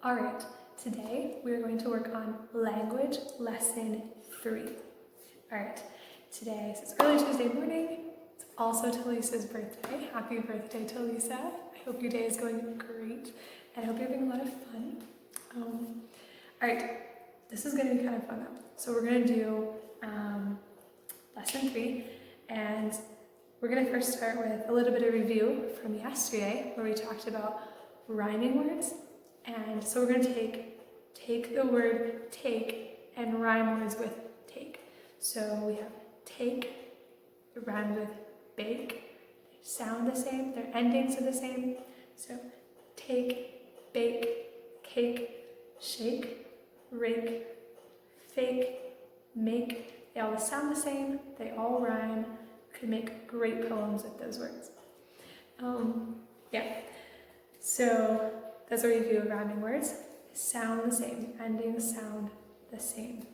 Alright, today we're going to work on language lesson 3. Alright, today is early Tuesday morning. It's also Talisa's birthday. Happy birthday, Talisa. I hope your day is going great and I hope you're having a lot of fun. Alright, this is going to be kind of fun though. So we're going to do lesson 3 and we're going to first start with a little bit of review from yesterday where we talked about rhyming words. And so we're going to take the word take and rhyme words with take. So we have take, it rhymes with bake, they sound the same, their endings are the same. So take, bake, cake, shake, rake, fake, make, they all sound the same, they all rhyme. You can make great poems with those words. So that's a review of rhyming words. They sound the same, endings sound the same.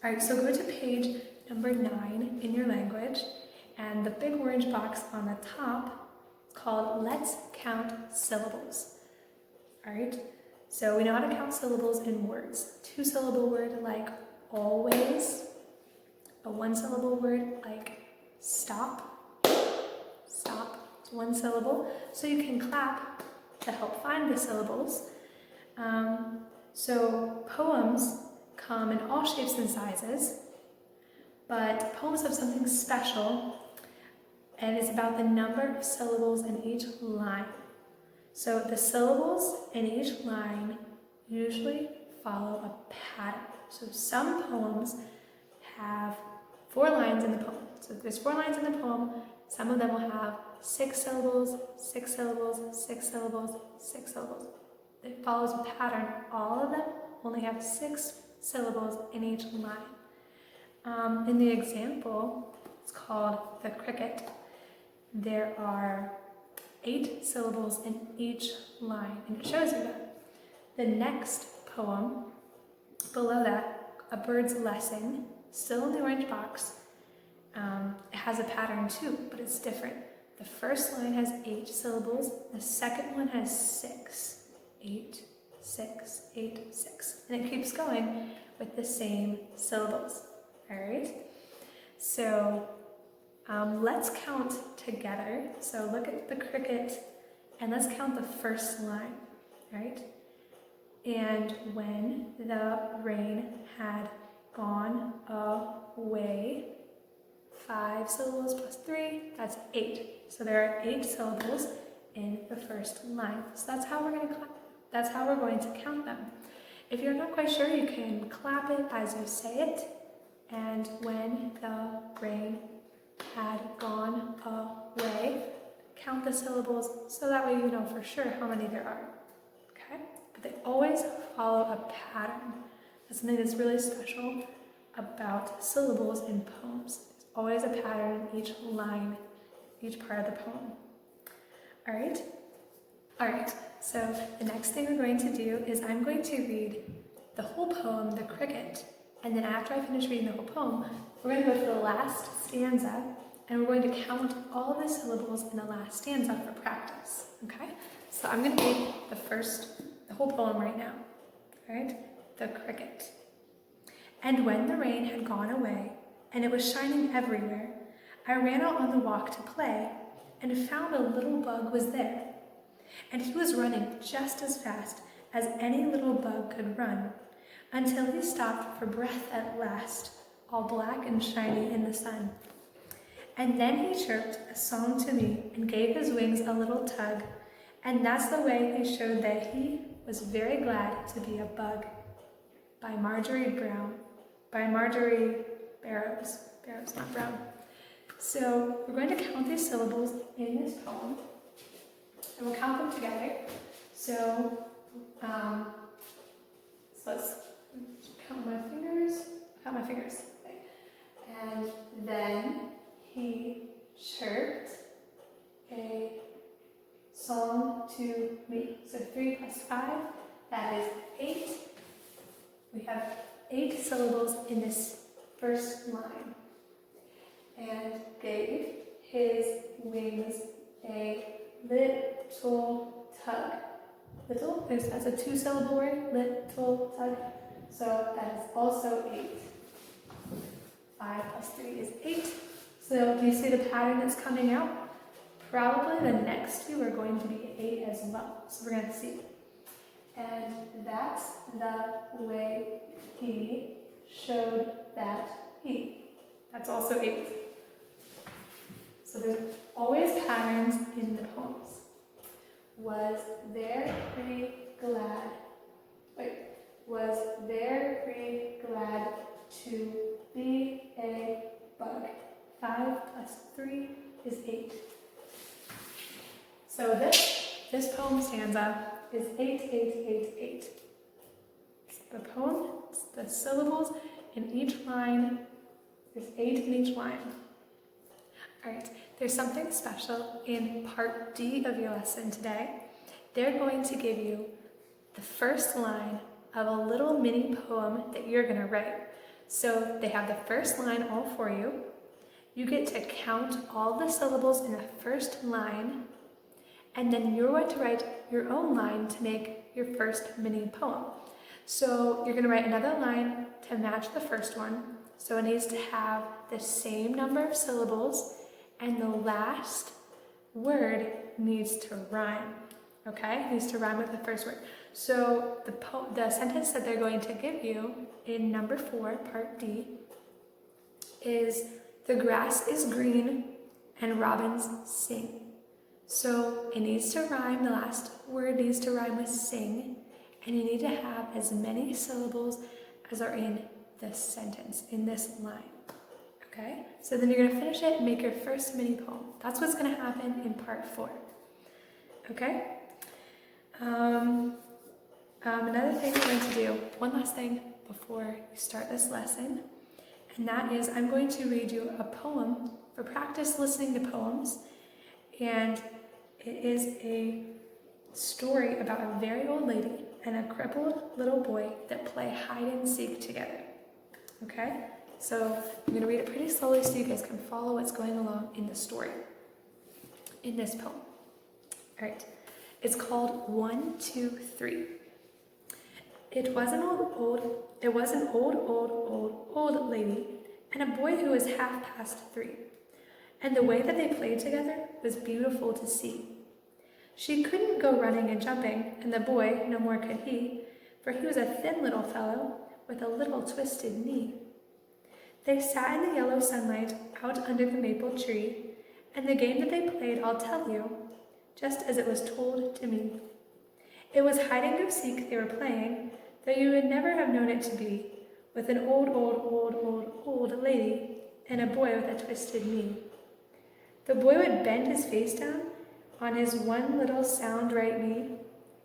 Alright, so go to page number 9 in your language, and the big orange box on the top is called Let's Count Syllables. Alright, so we know how to count syllables in words. 2-syllable word like always, a 1-syllable word like stop, stop, it's 1 syllable. So you can clap to help find the syllables. So poems come in all shapes and sizes, but poems have something special, and it's about the number of syllables in each line. So the syllables in each line usually follow a pattern. So some poems have 4 lines in the poem. So if there's 4 lines in the poem, some of them will have 6 syllables, 6 syllables, 6 syllables, 6 syllables. It follows a pattern. All of them only have 6 syllables in each line. In the example, it's called The Cricket. There are 8 syllables in each line, and it shows you that. The next poem, below that, A Bird's Lesson, still in the orange box. It has a pattern too, but it's different. The first line has 8 syllables, the second one has 6. 8, 6, 8, 6. And it keeps going with the same syllables. Alright? So let's count together. So look at the cricket and let's count the first line. Right? And when the rain had gone away, 5 syllables plus 3, that's 8. So there are 8 syllables in the first line. So that's how we're going to count them. If you're not quite sure, you can clap it as you say it. And when the rain had gone away, count the syllables so that way you know for sure how many there are. Okay? But they always follow a pattern. That's something that's really special about syllables in poems. There's always a pattern in each line, each part of the poem. Alright? Alright, so the next thing we're going to do is I'm going to read the whole poem, The Cricket, and then after I finish reading the whole poem, we're going to go to the last stanza, and we're going to count all the syllables in the last stanza for practice, okay? So I'm going to read the whole poem right now, alright? The Cricket. And when the rain had gone away, and it was shining everywhere, I ran out on the walk to play, and found a little bug was there. And he was running just as fast as any little bug could run, until he stopped for breath at last, all black and shiny in the sun. And then he chirped a song to me and gave his wings a little tug, and that's the way he showed that he was very glad to be a bug. By Marjorie Barrows, not Brown. So we're going to count these syllables in this poem, and we'll count them together. So let's count my fingers. Okay. And then he chirped a song to me. So 3 plus 5, that is 8. We have 8 syllables in this first line. And gave his wings a little tug. Little, that's a 2-syllable word, little, so that is also 8. 5 plus 3 is 8. So do you see the pattern that's coming out? Probably the next two are going to be 8 as well. So we're going to see. And that's the way he showed that he. That's also 8. So there's always patterns in the poems. Was very glad. Was very glad to be a bug. 5 plus 3 is 8. So this poem stanza is 8, 8, 8, 8. The poem, the syllables in each line, there's 8 in each line. Alright, there's something special in part D of your lesson today. They're going to give you the first line of a little mini poem that you're going to write. So they have the first line all for you. You get to count all the syllables in the first line, and then you're going to write your own line to make your first mini poem. So you're going to write another line to match the first one. So it needs to have the same number of syllables, and the last word needs to rhyme. Okay? It needs to rhyme with the first word. So the sentence that they're going to give you in number 4, part D, is the grass is green and robins sing. So it needs to rhyme, the last word needs to rhyme with sing, and you need to have as many syllables as are in this sentence, in this line. Okay? So then you're going to finish it and make your first mini poem. That's what's going to happen in part 4. Okay? Another thing we're going to do, one last thing before you start this lesson, and that is I'm going to read you a poem for practice listening to poems, and it is a story about a very old lady and a crippled little boy that play hide and seek together. Okay? So I'm going to read it pretty slowly so you guys can follow what's going along in the story, in this poem. All right. It's called 1, 2, 3. It was an old lady and a boy who was half past 3. And the way that they played together was beautiful to see. She couldn't go running and jumping, and the boy, no more could he, for he was a thin little fellow with a little twisted knee. They sat in the yellow sunlight out under the maple tree, and the game that they played I'll tell you, just as it was told to me. It was hide and go seek they were playing, though you would never have known it to be, with an old lady and a boy with a twisted knee. The boy would bend his face down on his one little sound right knee,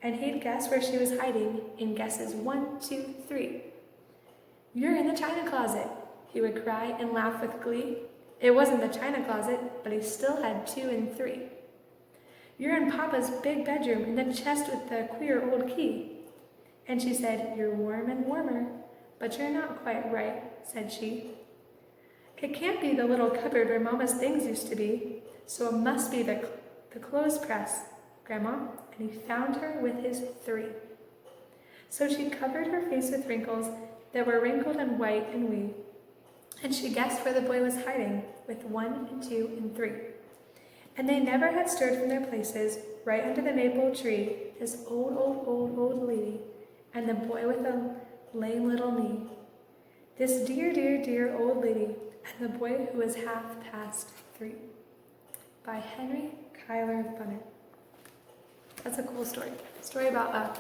and he'd guess where she was hiding in guesses 1, 2, 3. You're in the china closet, he would cry and laugh with glee. It wasn't the china closet, but he still had 2 and 3. You're in Papa's big bedroom in the chest with the queer old key. And she said, you're warm and warmer, but you're not quite right, said she. It can't be the little cupboard where Mama's things used to be, so it must be the clothes press, Grandma, and he found her with his 3. So she covered her face with wrinkles that were wrinkled and white and wee, and she guessed where the boy was hiding with 1 and 2 and 3. And they never had stirred from their places, right under the maple tree, this old lady, and the boy with a lame little knee. This dear old lady, and the boy who was half past 3. By Henry Kyler Bunner. That's a cool story. A story about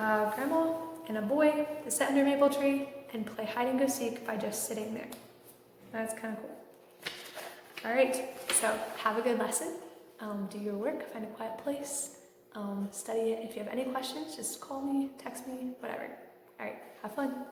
a grandma and a boy that sit under a maple tree and play hide and go seek by just sitting there. That's kind of cool. All right, so have a good lesson. Do your work, find a quiet place, study it. If you have any questions, just call me, text me, whatever. All right, have fun.